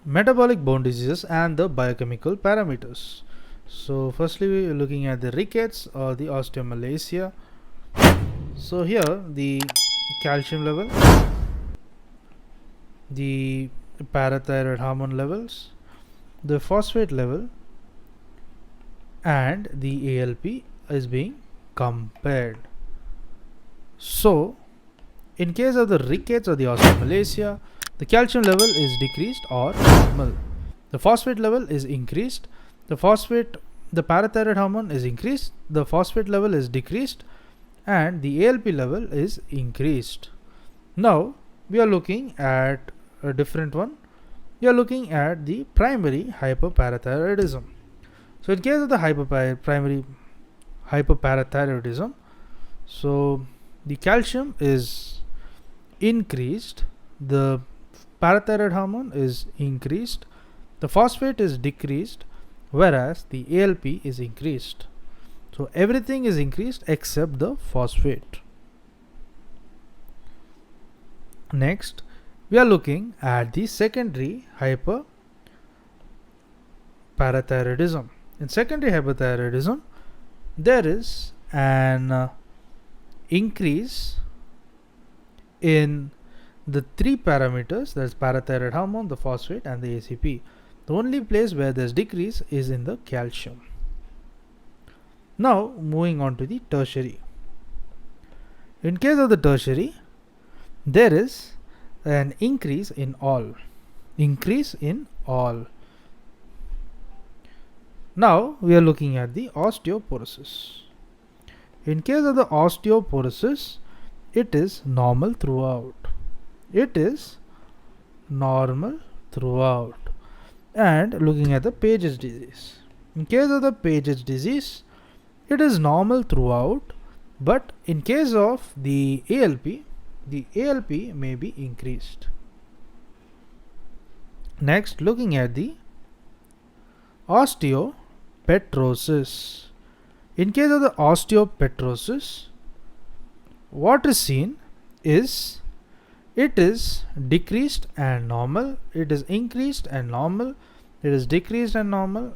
metabolic bone diseases and the biochemical parameters. So firstly we are looking at the rickets or the osteomalacia. So here the calcium level, the parathyroid hormone levels, the phosphate level and the ALP is being compared. So in case of the rickets or the osteomalacia, the calcium level is decreased or normal. The phosphate level is increased. The parathyroid hormone is increased. The phosphate level is decreased, and the ALP level is increased. Now we are looking at a different one. We are looking at the primary hyperparathyroidism. So in case of the primary hyperparathyroidism, so the calcium is increased, the parathyroid hormone is increased, the phosphate is decreased, whereas the ALP is increased. So everything is increased except the phosphate. Next, we are looking at the secondary hyperparathyroidism. In secondary hyperthyroidism, there is an increase in the three parameters, that's parathyroid hormone, the phosphate and the ACP. The only place where there's decrease is in the calcium. Now moving on to the tertiary. In case of the tertiary, there is an increase in all. Now we are looking at the osteoporosis. In case of the osteoporosis, it is normal throughout. And looking at the Paget's disease. In case of the Paget's disease, it is normal throughout, but in case of the ALP may be increased. Next, looking at the osteopetrosis. In case of the osteopetrosis, what is seen is it is decreased and normal, it is increased and normal, it is decreased and normal.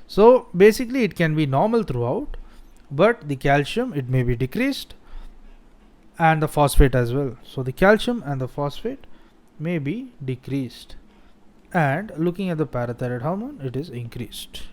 So basically it can be normal throughout, but the calcium it may be decreased and the phosphate as well. So the calcium and the phosphate may be decreased, and looking at the parathyroid hormone, it is increased.